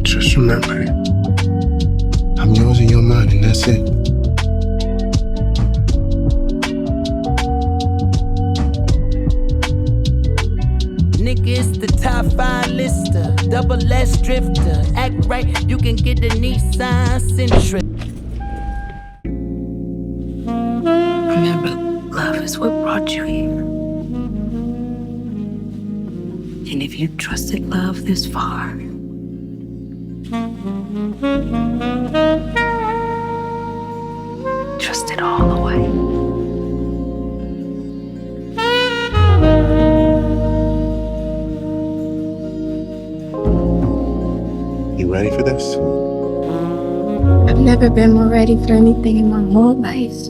Just remember, I'm yours and you're mine, and that's it. Niggas, the top 5 lister, double S drifter. Act right, you can get the Nissan Sentra. Remember, love is what brought you here. And if you trusted love this far, trust it all the way. You ready for this? I've never been more ready for anything in my whole life.